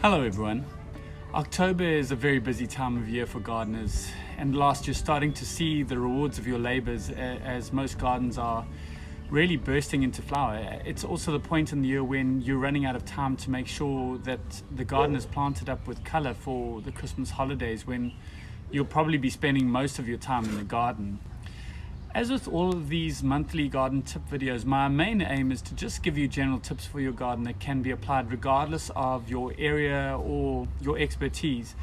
Hello everyone. October is a very busy time of year for gardeners, and last you're starting to see the rewards of your labors as most gardens are really bursting into flower. It's also the point in the year when you're running out of time to make sure that the garden is planted up with color for the Christmas holidays, when you'll probably be spending most of your time in the garden. As with all of these monthly garden tip videos, my main aim is to just give you general tips for your garden that can be applied regardless of your area or your expertise.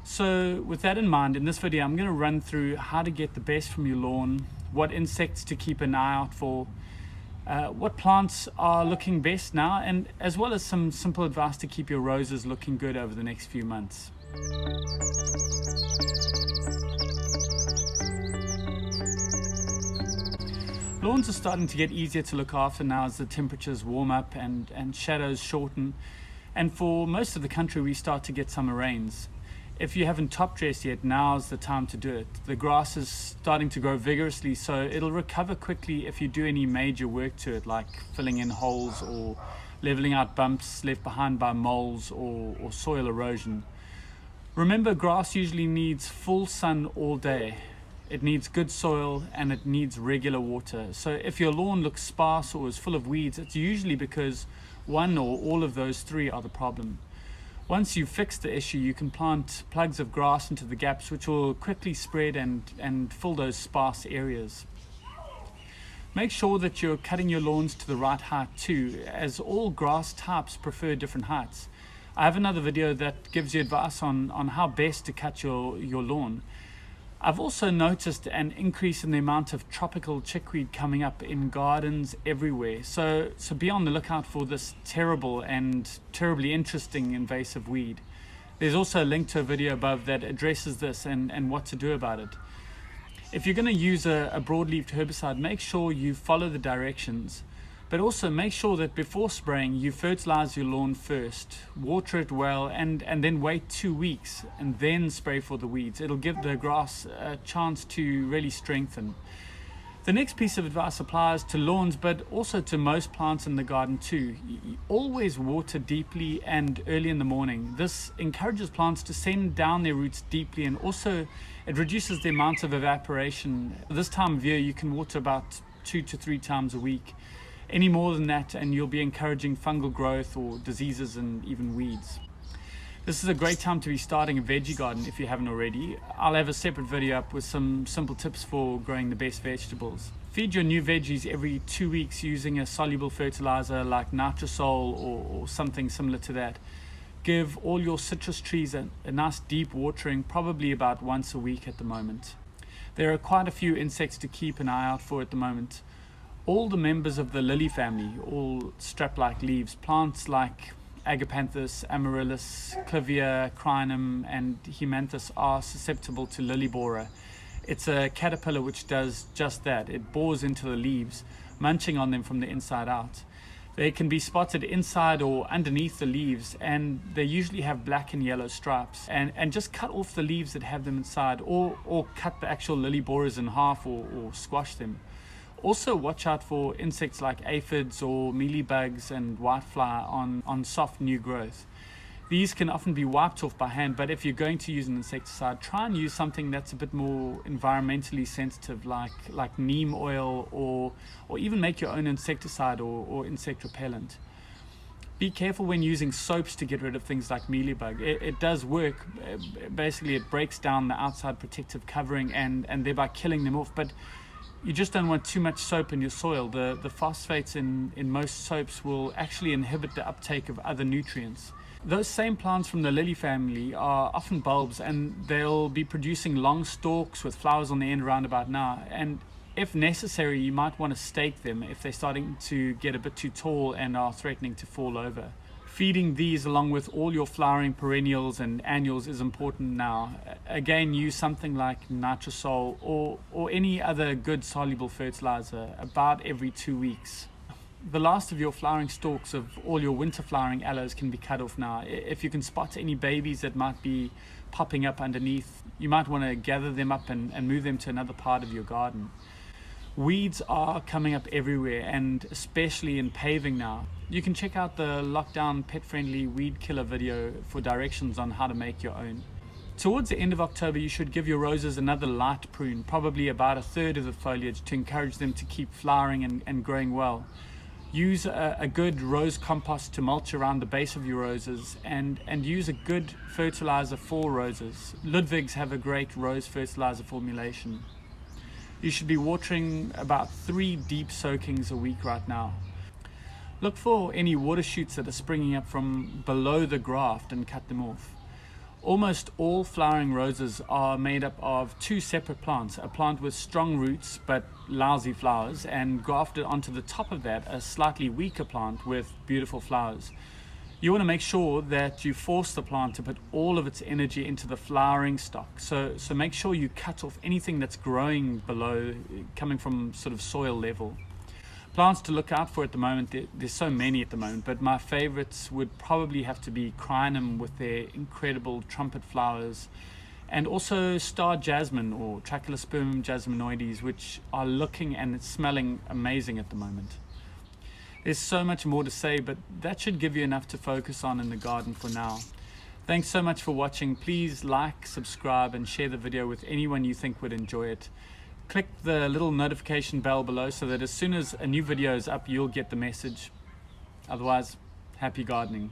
So with that in mind, in this video I'm going to run through how to get the best from your lawn, what insects to keep an eye out for, what plants are looking best now, and as well as some simple advice to keep your roses looking good over the next few months. Lawns are starting to get easier to look after now as the temperatures warm up and shadows shorten, and for most of the country we start to get summer rains. If you haven't top dressed yet, now's the time to do it. The grass is starting to grow vigorously, so it'll recover quickly if you do any major work to it, like filling in holes or leveling out bumps left behind by moles or soil erosion. Remember, grass usually needs full sun all day. It needs good soil and it needs regular water. So if your lawn looks sparse or is full of weeds, it's usually because one or all of those three are the problem. Once you've fixed the issue, you can plant plugs of grass into the gaps, which will quickly spread and fill those sparse areas. Make sure that you're cutting your lawns to the right height too, as all grass types prefer different heights. I have another video that gives you advice on how best to cut your lawn. I've also noticed an increase in the amount of tropical chickweed coming up in gardens everywhere. So be on the lookout for this terrible and terribly interesting invasive weed. There's also a link to a video above that addresses this and what to do about it. If you're going to use a broadleaf herbicide, make sure you follow the directions. But also make sure that before spraying you fertilize your lawn first, water it well, and then wait 2 weeks and then spray for the weeds. It'll give the grass a chance to really strengthen. The next piece of advice applies to lawns, but also to most plants in the garden too. Always water deeply and early in the morning. This encourages plants to send down their roots deeply, and also it reduces the amount of evaporation. This time of year you can water about 2 to 3 times a week. Any more than that and you'll be encouraging fungal growth or diseases and even weeds. This is a great time to be starting a veggie garden if you haven't already. I'll have a separate video up with some simple tips for growing the best vegetables. Feed your new veggies every 2 weeks using a soluble fertilizer like nitrosol or something similar to that. Give all your citrus trees a nice deep watering, probably about once a week at the moment. There are quite a few insects to keep an eye out for at the moment. All the members of the lily family, all strap-like leaves, plants like Agapanthus, Amaryllis, Clivia, Crinum and Hemanthus are susceptible to lily borer. It's a caterpillar which does just that. It bores into the leaves, munching on them from the inside out. They can be spotted inside or underneath the leaves, and they usually have black and yellow stripes. And just cut off the leaves that have them inside, or cut the actual lily borers in half or squash them. Also watch out for insects like aphids or mealybugs and whitefly on soft new growth. These can often be wiped off by hand, but if you're going to use an insecticide, try and use something that's a bit more environmentally sensitive, like neem oil, or even make your own insecticide or insect repellent. Be careful when using soaps to get rid of things like mealybug. It does work. Basically it breaks down the outside protective covering and thereby killing them off, but you just don't want too much soap in your soil. The phosphates in most soaps will actually inhibit the uptake of other nutrients. Those same plants from the lily family are often bulbs, and they'll be producing long stalks with flowers on the end around about now. And if necessary, you might want to stake them if they're starting to get a bit too tall and are threatening to fall over. Feeding these along with all your flowering perennials and annuals is important now. Again, use something like nitrosol or any other good soluble fertilizer about every 2 weeks. The last of your flowering stalks of all your winter flowering aloes can be cut off now. If you can spot any babies that might be popping up underneath, you might want to gather them up and move them to another part of your garden. Weeds are coming up everywhere, and especially in paving now. You can check out the lockdown pet-friendly weed killer video for directions on how to make your own. Towards the end of October, you should give your roses another light prune, probably about 1/3 of the foliage, to encourage them to keep flowering and growing well. Use a good rose compost to mulch around the base of your roses, and use a good fertilizer for roses. Ludwig's have a great rose fertilizer formulation. You should be watering about 3 deep soakings a week right now. Look for any water shoots that are springing up from below the graft and cut them off. Almost all flowering roses are made up of 2 separate plants, a plant with strong roots but lousy flowers, and grafted onto the top of that a slightly weaker plant with beautiful flowers. You want to make sure that you force the plant to put all of its energy into the flowering stock. So make sure you cut off anything that's growing below, coming from sort of soil level. Plants to look out for at the moment, there's so many at the moment, but my favorites would probably have to be crinum with their incredible trumpet flowers, and also star jasmine or Trachelospermum jasminoides, which are looking and smelling amazing at the moment. There's so much more to say, but that should give you enough to focus on in the garden for now. Thanks so much for watching. Please like, subscribe, and share the video with anyone you think would enjoy it. Click the little notification bell below so that as soon as a new video is up, you'll get the message. Otherwise, happy gardening.